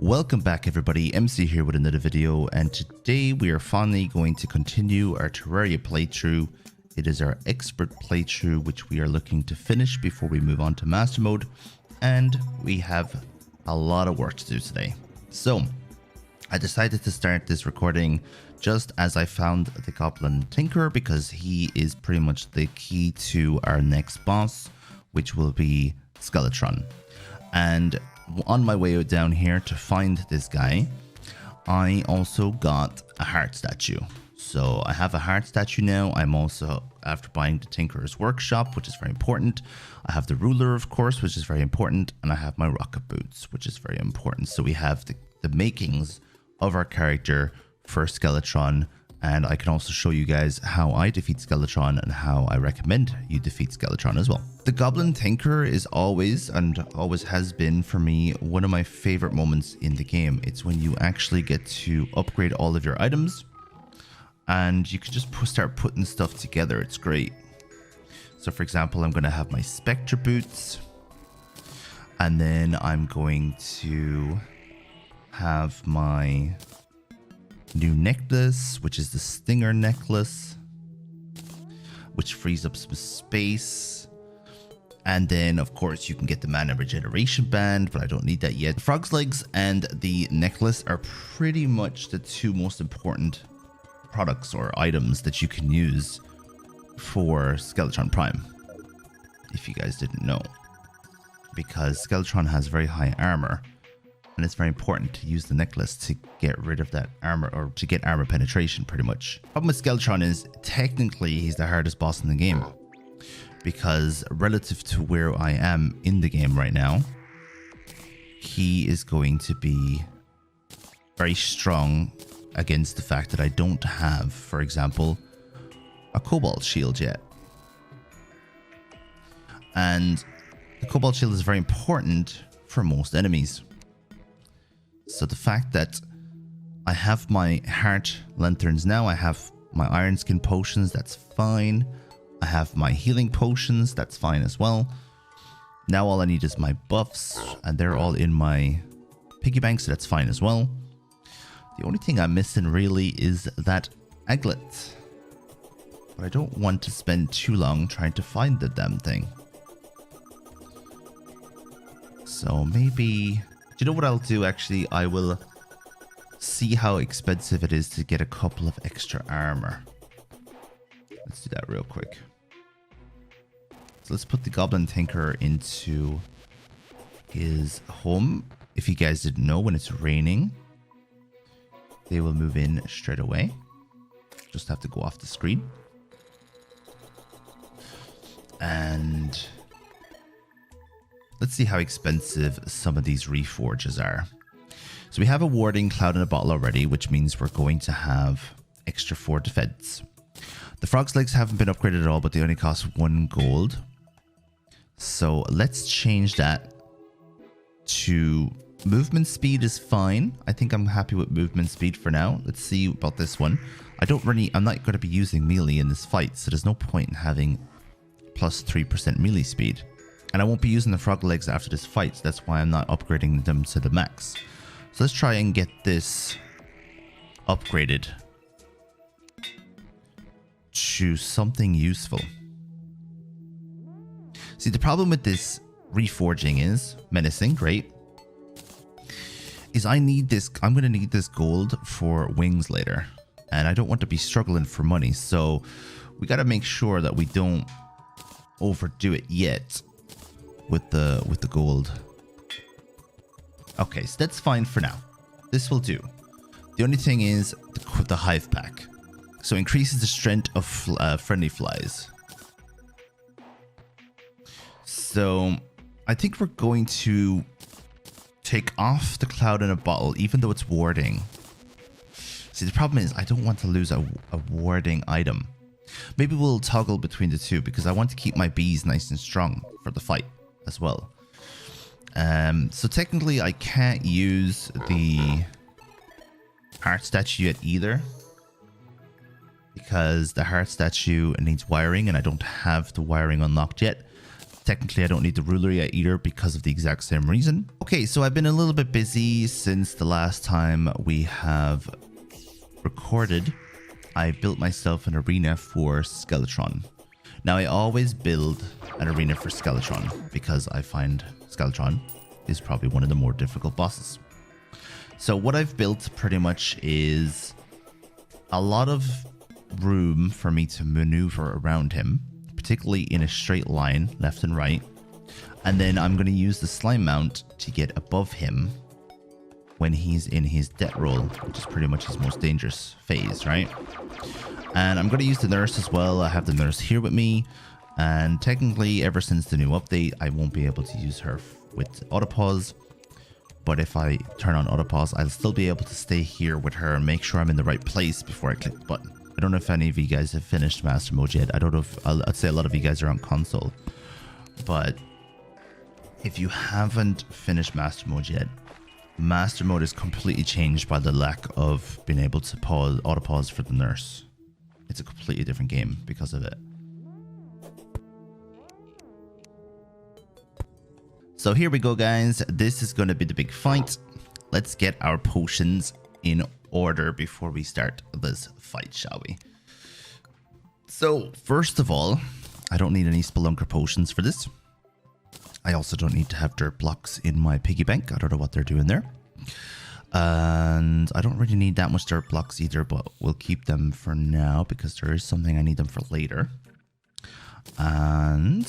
Welcome back everybody, MC here with another video, and today we are finally going to continue our Terraria playthrough. It is our expert playthrough which we are looking to finish before we move on to master mode, and we have a lot of work to do today. So I decided to start this recording just as I found the Goblin Tinkerer, because he is pretty much the key to our next boss, which will be SKELETRON. And on my way down here to find this guy, I also got a heart statue. So I have a heart statue now. I'm also, after buying the Tinkerer's Workshop, which is very important. I have the ruler, of course, which is very important. And I have my rocket boots, which is very important. So we have the makings of our character for SKELETRON. And I can also show you guys how I defeat SKELETRON and how I recommend you defeat SKELETRON as well. The Goblin Tinkerer is always, and always has been for me, one of my favorite moments in the game. It's when you actually get to upgrade all of your items and you can just start putting stuff together. It's great. So for example, I'm going to have my Spectre boots, and then I'm going to have my new necklace, which is the Stinger necklace, which frees up some space. And then of course you can get the mana regeneration band, but I don't need that yet. The frog's legs and the necklace are pretty much the two most important products or items that you can use for SKELETRON Prime, if you guys didn't know, because SKELETRON has very high armor. And it's very important to use the necklace to get rid of that armor, or to get armor penetration pretty much. Problem with SKELETRON is technically he's the hardest boss in the game, because relative to where I am in the game right now, he is going to be very strong against the fact that I don't have, for example, a cobalt shield yet. And the cobalt shield is very important for most enemies. So the fact that I have my heart lanterns now, I have my iron skin potions, that's fine. I have my healing potions, that's fine as well. Now all I need is my buffs, and they're all in my piggy bank, so that's fine as well. The only thing I'm missing really is that aglet. But I don't want to spend too long trying to find the damn thing. So maybe... Do you know what I'll do actually? I will see how expensive it is to get a couple of extra armor. Let's do that real quick. So let's put the Goblin Tinkerer into his home. If you guys didn't know, when it's raining, they will move in straight away. Just have to go off the screen. And let's see how expensive some of these reforges are. So we have a warding cloud in a bottle already, which means we're going to have extra 4 defense. The frog's legs haven't been upgraded at all, but they only cost 1 gold. So let's change that to movement speed is fine. I think I'm happy with movement speed for now. Let's see about this one. I'm not going to be using melee in this fight, so there's no point in having plus 3% melee speed. And I won't be using the frog legs after this fight, so that's why I'm not upgrading them to the max. So let's try and get this upgraded to something useful. See, the problem with this reforging is menacing, great. Is I'm going to need this gold for wings later, and I don't want to be struggling for money. So we got to make sure that we don't overdo it yet with the gold. Okay, so that's fine for now. This will do. The only thing is the hive pack. So increases the strength of friendly flies. So I think we're going to take off the cloud in a bottle, even though it's warding. See, the problem is I don't want to lose a warding item. Maybe we'll toggle between the two, because I want to keep my bees nice and strong for the fight as well. So technically I can't use the heart statue yet either, because the heart statue needs wiring and I don't have the wiring unlocked yet. Technically, I don't need the ruler yet either because of the exact same reason. Okay, so I've been a little bit busy since the last time we have recorded. I built myself an arena for Skeletron. Now, I always build an arena for Skeletron because I find Skeletron is probably one of the more difficult bosses. So what I've built pretty much is a lot of room for me to maneuver around him, particularly in a straight line, left and right. And then I'm going to use the slime mount to get above him when he's in his death roll, which is pretty much his most dangerous phase, right? And I'm going to use the nurse as well. I have the nurse here with me. And technically, ever since the new update, I won't be able to use her with autopause. But if I turn on autopause, I'll still be able to stay here with her and make sure I'm in the right place before I click the button. I don't know if any of you guys have finished Master Mode yet. I don't know if... I'd say a lot of you guys are on console. But if you haven't finished Master Mode yet, Master Mode is completely changed by the lack of being able to autopause for the nurse. It's a completely different game because of it. So here we go, guys. This is going to be the big fight. Let's get our potions in order before we start this fight, shall we? So first of all, I don't need any Spelunker potions for this. I also don't need to have dirt blocks in my piggy bank. I don't know what they're doing there. And I don't really need that much dirt blocks either, but we'll keep them for now because there is something I need them for later. And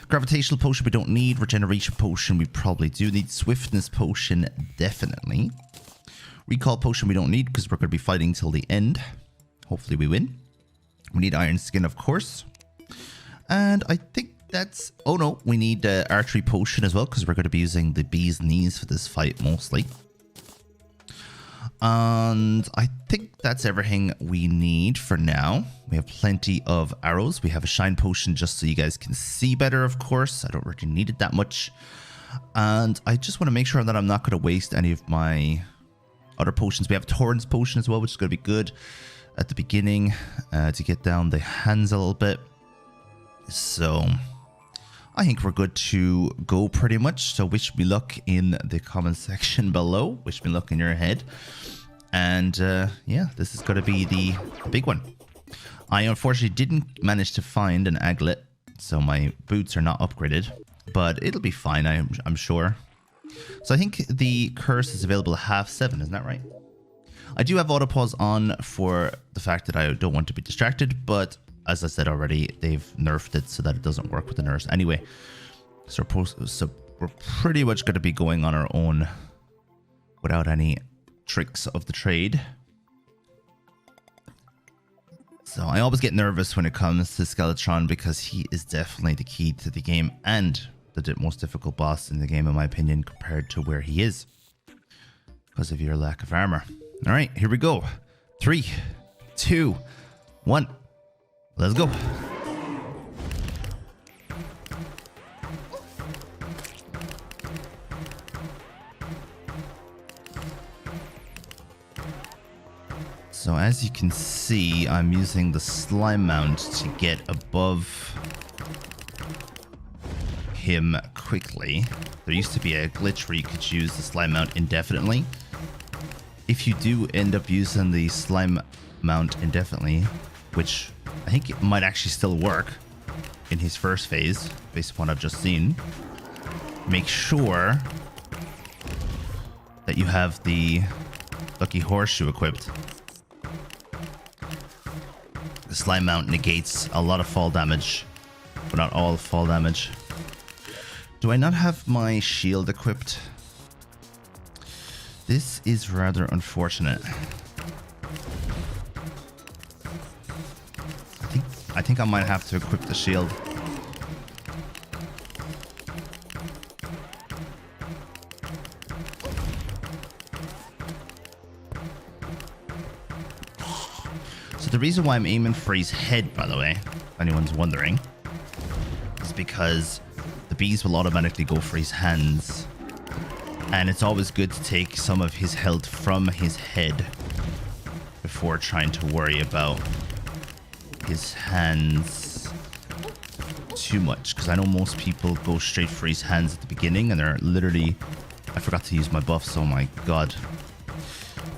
gravitational potion we don't need. Regeneration potion we probably do need. Swiftness potion definitely. Recall potion we don't need because we're going to be fighting till the end. Hopefully we win. We need iron skin, of course. And I think that's... Oh no, we need archery potion as well because we're going to be using the bee's knees for this fight mostly. And I think that's everything we need for now. We have plenty of arrows. We have a shine potion just so you guys can see better, of course. I don't really need it that much. And I just want to make sure that I'm not going to waste any of my other potions. We have Torrent's potion as well, which is going to be good at the beginning to get down the hands a little bit. So I think we're good to go pretty much. So wish me luck in the comment section below. Wish me luck in your head. And yeah, this is going to be the big one. I unfortunately didn't manage to find an aglet, so my boots are not upgraded. But it'll be fine, I'm sure. So I think the curse is available at 7:30, isn't that right? I do have autopause on for the fact that I don't want to be distracted, but as I said already, they've nerfed it so that it doesn't work with the nurse anyway. So we're pretty much going to be going on our own without any tricks of the trade. So I always get nervous when it comes to Skeletron because he is definitely the key to the game and the most difficult boss in the game, in my opinion, compared to where he is because of your lack of armor. All right, here we go. 3, 2, 1. Let's go. So as you can see, I'm using the slime mount to get above him quickly. There used to be a glitch where you could use the slime mount indefinitely. If you do end up using the slime mount indefinitely, which I think it might actually still work in his first phase, based upon what I've just seen, make sure that you have the Lucky Horseshoe equipped. The slime mount negates a lot of fall damage, but not all fall damage. Do I not have my shield equipped? This is rather unfortunate. I think I might have to equip the shield. So the reason why I'm aiming for his head, by the way, if anyone's wondering, is because the bees will automatically go for his hands. And it's always good to take some of his health from his head before trying to worry about his hands. too much, because I know most people go straight for his hands at the beginning and they're literally... I forgot to use my buffs, oh my god.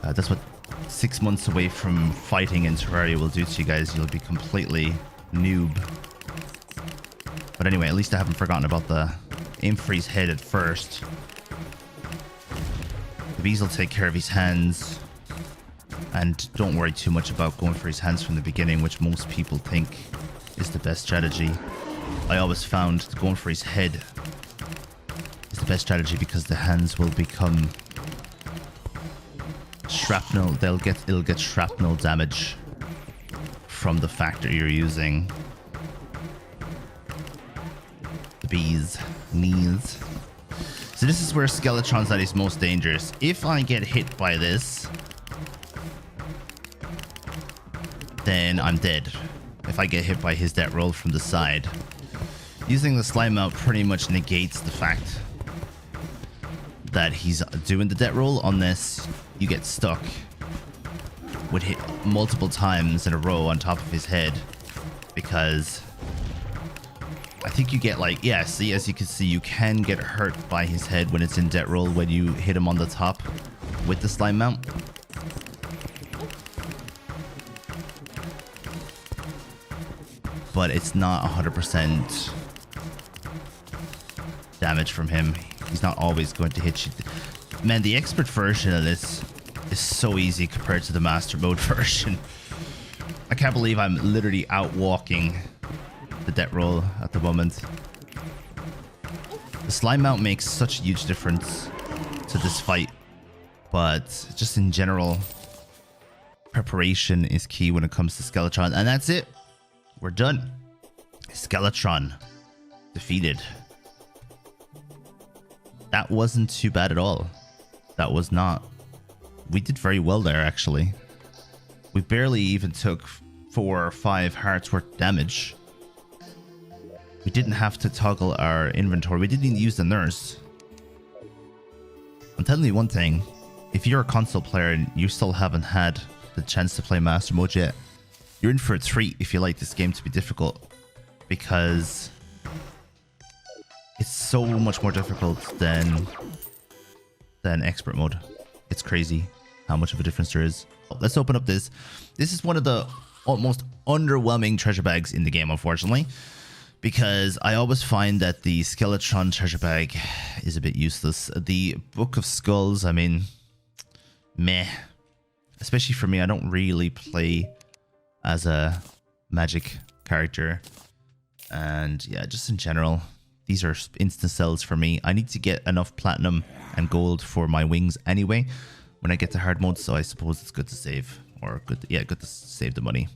That's what 6 months away from fighting in Terraria will do to you guys. You'll be completely noob. But anyway, at least I haven't forgotten about the aim for his head at first. The bees will take care of his hands. And don't worry too much about going for his hands from the beginning, which most people think is the best strategy. I always found that going for his head is the best strategy because the hands will become shrapnel. It'll get shrapnel damage from the factor you're using. The bees, knees. So this is where Skeletron's at his most dangerous. If I get hit by this, then I'm dead. If I get hit by his death roll from the side. Using the slime mount pretty much negates the fact that he's doing the death roll unless you get stuck with hit multiple times in a row on top of his head, because I think you get like, yeah, see, as you can see, you can get hurt by his head when it's in death roll when you hit him on the top with the slime mount. But it's not 100% damage from him. He's not always going to hit you. Man, the expert version of this is so easy compared to the master mode version. I can't believe I'm literally out walking the death roll at the moment. The slime mount makes such a huge difference to this fight, but just in general, preparation is key when it comes to Skeletron. And that's it. We're done. Skeletron defeated. That wasn't too bad at all. That was not. We did very well there, actually. We barely even took 4 or 5 hearts worth of damage. We didn't have to toggle our inventory. We didn't even use the nurse. I'm telling you one thing. If you're a console player and you still haven't had the chance to play Master Mode yet, you're in for a treat if you like this game to be difficult, because it's so much more difficult than expert mode. It's crazy how much of a difference there is. Let's open up this. This is one of the most underwhelming treasure bags in the game, unfortunately, because I always find that the Skeletron treasure bag is a bit useless. The Book of Skulls, I mean, meh. Especially for me, I don't really play as a magic character, and yeah, just in general, these are instant sells for me. I need to get enough platinum and gold for my wings anyway when I get to hard mode, so I suppose it's good to save, or good to save the money.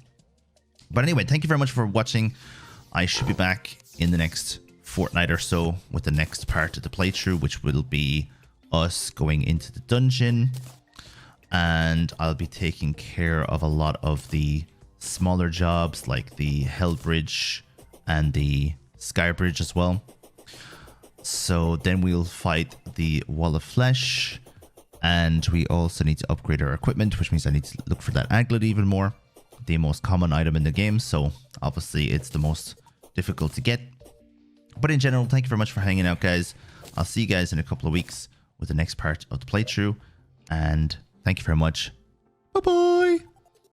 But anyway, thank you very much for watching. I should be back in the next fortnight or so with the next part of the playthrough, which will be us going into the dungeon, and I'll be taking care of a lot of the smaller jobs like the Hell Bridge and the Sky Bridge as well. So then we'll fight the Wall of Flesh, and we also need to upgrade our equipment, which means I need to look for that aglet even more, the most common item in the game, so obviously it's the most difficult to get. But in general, thank you very much for hanging out, guys. I'll see you guys in a couple of weeks with the next part of the playthrough, and thank you very much. Bye bye.